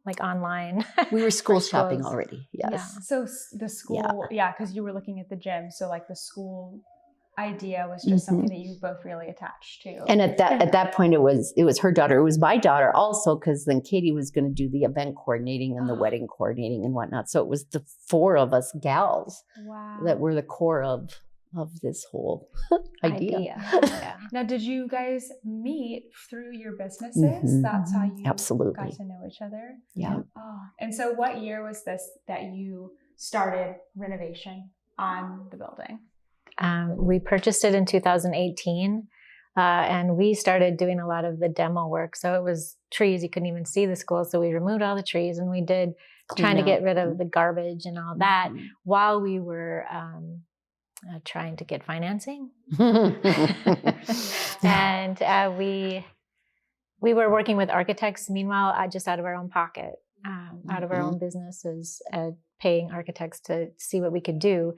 Speaker 2: like online.
Speaker 3: We were school shopping already. Yes.
Speaker 4: Yeah. So the school, because you were looking at the gym. So like the school idea was just something that you both really attached to.
Speaker 3: And at that point, it was her daughter. It was my daughter also, because then Katie was going to do the event coordinating and the wedding coordinating and whatnot. So it was the 4 of us gals that were the core of this whole idea.
Speaker 2: Yeah.
Speaker 4: Now, did you guys meet through your businesses? That's how you
Speaker 3: absolutely
Speaker 4: got to know each other?
Speaker 3: Yeah.
Speaker 4: Oh. And so what year was this that you started renovation on the building?
Speaker 2: We purchased it in 2018, and we started doing a lot of the demo work. So it was trees. You couldn't even see the school. So we removed all the trees, and we did trying to get rid of the garbage and all that while we were trying to get financing. And we were working with architects, meanwhile, just out of our own pocket, out of our own businesses, paying architects to see what we could do.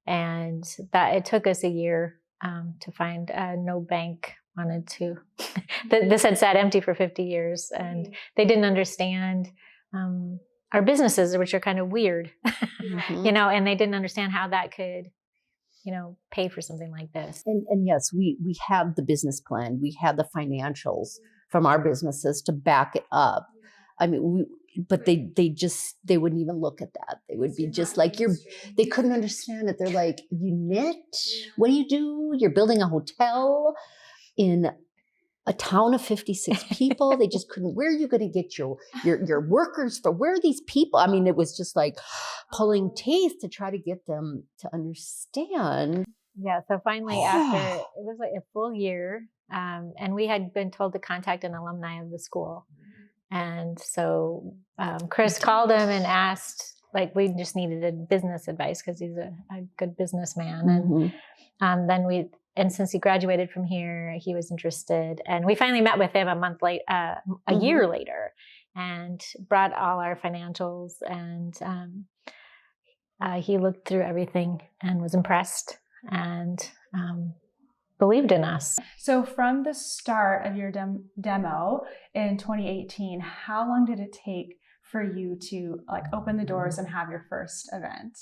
Speaker 2: And that it took us a year to find no bank wanted to. This had sat empty for 50 years, and they didn't understand our businesses, which are kind of weird, and they didn't understand how that could, pay for something like this.
Speaker 3: And yes, we had the business plan. We had the financials from our businesses to back it up. I mean, but they wouldn't even look at that. They would be just like, they couldn't understand it. They're like, you knit? What do you do? You're building a hotel in a town of 56 people. They just couldn't, where are you going to get your workers from? Where are these people? I mean, it was just like pulling teeth to try to get them to understand.
Speaker 2: Yeah. So finally, after, it was like a full year, and we had been told to contact an alumni of the school. And so Chris called him and asked, like we just needed a business advice because he's a good businessman. And since he graduated from here, he was interested. And we finally met with him a year later, and brought all our financials. And he looked through everything and was impressed and believed in us.
Speaker 4: So from the start of your demo in 2018, how long did it take for you to like open the doors and have your first event?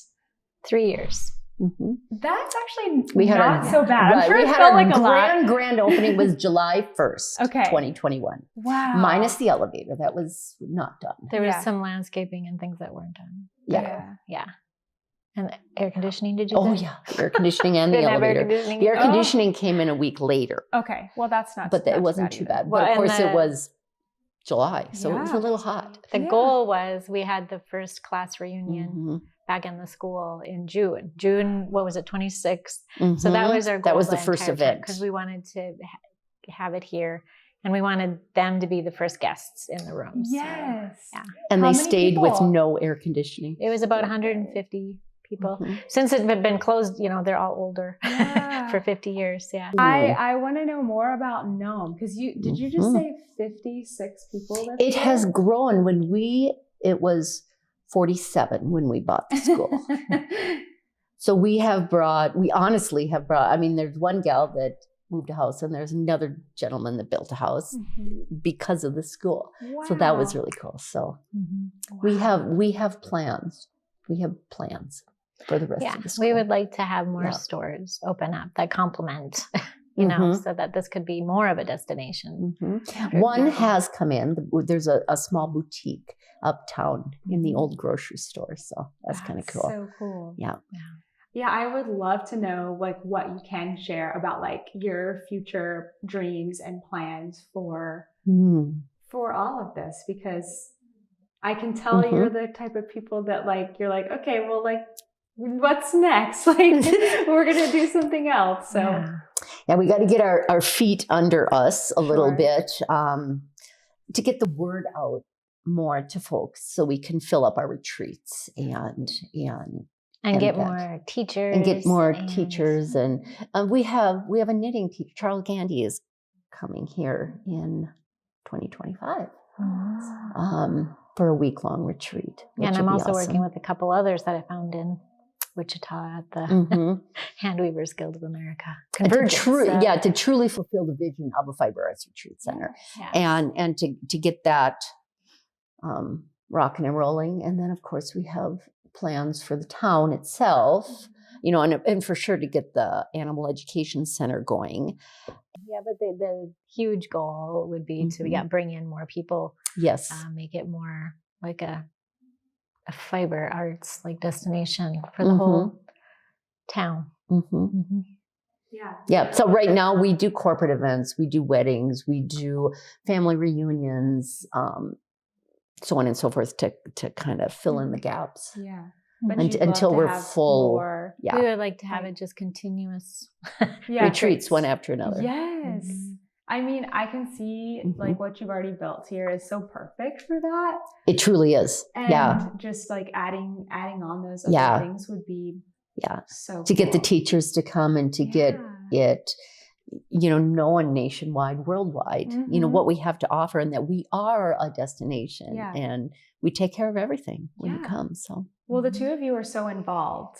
Speaker 2: 3 years.
Speaker 3: Mm-hmm.
Speaker 4: That's actually not so bad. I'm sure it felt like a lot.
Speaker 3: Grand opening was July 1st, 2021.
Speaker 4: Wow.
Speaker 3: Minus the elevator. That was not done.
Speaker 2: There was some landscaping and things that weren't done.
Speaker 3: Yeah.
Speaker 2: And air conditioning, did you say?
Speaker 3: Yeah. Air conditioning and the elevator. The air conditioning came in a week later.
Speaker 4: Okay. Well, that's not
Speaker 3: But it wasn't too bad.
Speaker 2: Well,
Speaker 3: but of course it was July, so it was a little hot.
Speaker 2: The goal was we had the first class reunion back in the school in June. June, what was it, 26th? Mm-hmm. So that was our goal.
Speaker 3: That was the first event.
Speaker 2: Because we wanted to have it here. And we wanted them to be the first guests in the room.
Speaker 4: Yes.
Speaker 2: So,
Speaker 3: and they stayed with no air conditioning.
Speaker 2: It was about 150 people. Since it had been closed, they're all older for 50 years. Yeah.
Speaker 4: I want to know more about Nome, because did you just say 56 people?
Speaker 3: It has grown. It was 47 when we bought the school. So we honestly have brought, there's one gal that moved a house and there's another gentleman that built a house because of the school. Wow. So that was really cool. So we have plans. We have plans for the rest of the school.
Speaker 2: We would like to have more stores open up that complement, so that this could be more of a destination.
Speaker 3: One has come in. There's a small boutique uptown in the old grocery store. So that's kind of cool.
Speaker 4: So cool.
Speaker 3: Yeah.
Speaker 4: Yeah, I would love to know like what you can share about like your future dreams and plans for all of this, because I can tell you're the type of people that like you're like, okay, well, like what's next? Like we're gonna do something else. So
Speaker 3: we got to get our feet under us a little bit to get the word out more to folks, so we can fill up our retreats and
Speaker 2: get more teachers.
Speaker 3: And we have a knitting teacher. Charles Gandy is coming here in 2025 for a week-long retreat.
Speaker 2: And I'm also working with a couple others that I found in Wichita at the Hand Weavers Guild of America.
Speaker 3: To truly fulfill the vision of a fiber arts retreat center, and to get that rocking and rolling. And then of course we have plans for the town itself, and for sure to get the animal education center going.
Speaker 2: Yeah, but the huge goal would be to bring in more people.
Speaker 3: Yes.
Speaker 2: Make it more like a fiber arts like destination for the whole town.
Speaker 3: Yeah. So right now we do corporate events, we do weddings, we do family reunions, so on and so forth, to kind of fill in the gaps.
Speaker 4: Yeah.
Speaker 3: Until we're full.
Speaker 2: We would like to have it just continuous
Speaker 3: retreats one after another.
Speaker 4: Yes. I can see like what you've already built here is so perfect for that.
Speaker 3: It truly is.
Speaker 4: And just like adding on those other things would be so
Speaker 3: to get the teachers to come and to get it known nationwide, worldwide, what we have to offer, and that we are a destination and we take care of everything when you come. So,
Speaker 4: well, the two of you are so involved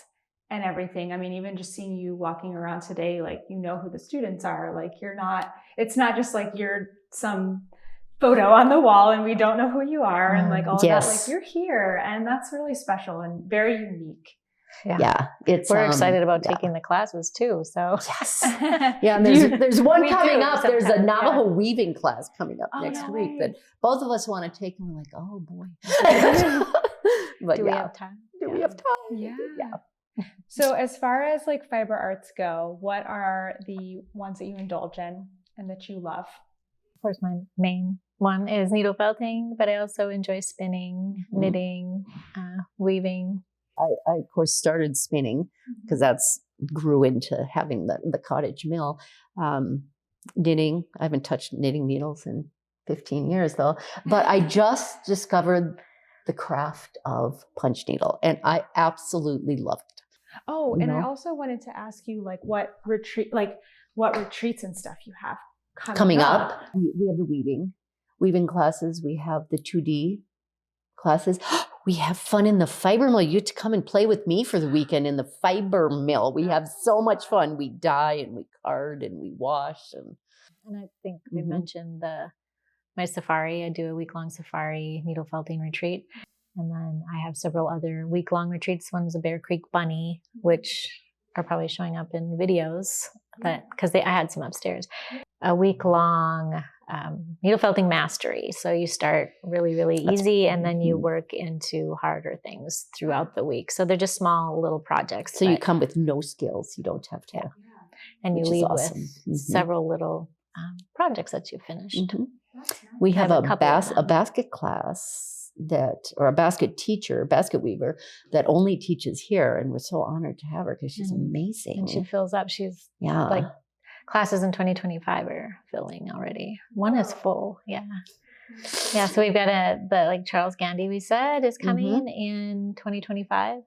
Speaker 4: and everything. Even just seeing you walking around today, like, who the students are, like it's not just like you're some photo on the wall and we don't know who you are and like all of that, like you're here, and that's really special and very unique.
Speaker 2: We're excited about taking the classes too. So
Speaker 3: and there's one coming up. There's a Navajo weaving class coming up next week that both of us want to take, and we're like, oh boy. But
Speaker 2: do we have time?
Speaker 3: Do we have time?
Speaker 4: Yeah. So as far as like fiber arts go, what are the ones that you indulge in and that you love?
Speaker 2: Of course, my main one is needle felting, but I also enjoy spinning, knitting, weaving.
Speaker 3: I of course started spinning because that's grew into having the cottage mill. Knitting, I haven't touched knitting needles in 15 years though, but I just discovered the craft of punch needle. And I absolutely loved it.
Speaker 4: Oh, and I also wanted to ask you what retreats and stuff you have coming up.
Speaker 3: We have the weaving classes. We have the 2D classes. We have fun in the fiber mill. You get to come and play with me for the weekend in the fiber mill. We have so much fun. We dye and we card and we wash. And
Speaker 2: I think we mentioned my safari. I do a week-long safari needle felting retreat. And then I have several other week-long retreats. One's a Bear Creek Bunny, which are probably showing up in videos because I had some upstairs. A week-long needle felting mastery. So you start really, really easy, and then you work into harder things throughout the week. So they're just small little projects.
Speaker 3: So you come with no skills. You don't have to.
Speaker 2: Yeah. And you leave with several little projects that you finished.
Speaker 3: We have a basket class or a basket weaver that only teaches here, and we're so honored to have her because she's amazing.
Speaker 2: And she fills up. She's like classes in 2025 are filling already. One is full. Yeah. So we've got the Charles Gandy we said is coming in 2025.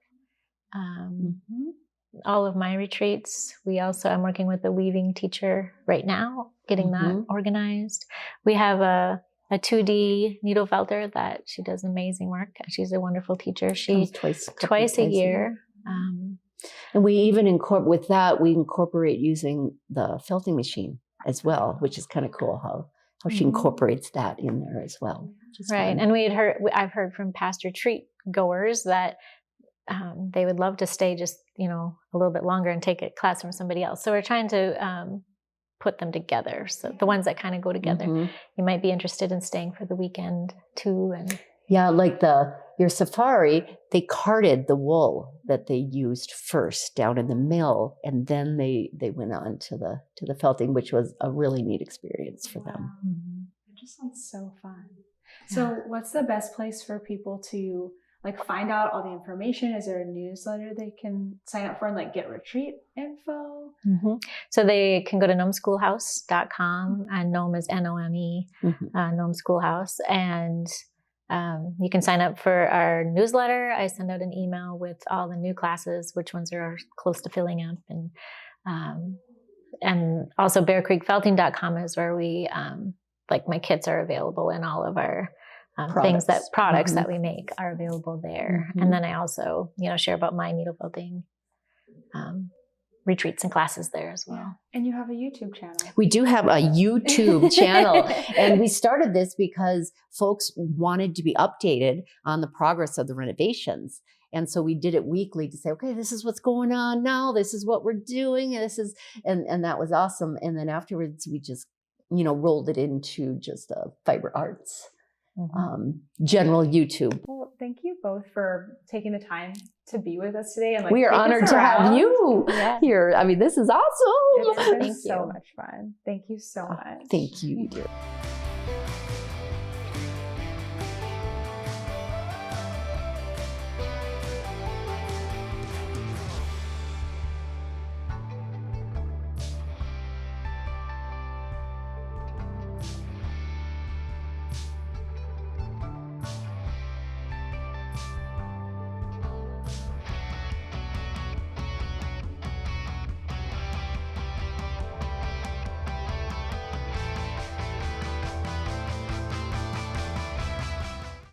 Speaker 2: All of my retreats. I'm working with a weaving teacher right now, getting that organized. We have a 2D needle felter that she does amazing work. She's a wonderful teacher. She twice a year.
Speaker 3: And we even incorporate using the felting machine as well, which is kind of cool how she incorporates that in there as well.
Speaker 2: Right. Fun. And I've heard from past retreat goers that they would love to stay just, a little bit longer and take a class from somebody else. So we're trying to put them together. So the ones that kind of go together, you might be interested in staying for the weekend too. And
Speaker 3: like your safari, they carded the wool that they used first down in the mill, and then they went on to the felting, which was a really neat experience for them.
Speaker 4: It just sounds so fun. So what's the best place for people to find out all the information? Is there a newsletter they can sign up for and get retreat info?
Speaker 2: So they can go to nomeschoolhouse.com, and Nome is Nome, Nome Schoolhouse. And you can sign up for our newsletter. I send out an email with all the new classes, which ones are close to filling up. And also bearcreekfelting.com is where we, my kits are available, and all of our products that we make are available there. And then I also, share about my needle felting retreats and classes there as well.
Speaker 4: And you have a YouTube channel.
Speaker 3: We do have a YouTube channel. And we started this because folks wanted to be updated on the progress of the renovations. And so we did it weekly to say, okay, this is what's going on now. This is what we're doing. And that was awesome. And then afterwards we just, rolled it into just fiber arts. General YouTube.
Speaker 4: Well, thank you both for taking the time to be with us today. And
Speaker 3: we are honored to have you here. I mean, this is awesome.
Speaker 4: It's been so much fun. Thank you so much.
Speaker 3: Thank you, dear.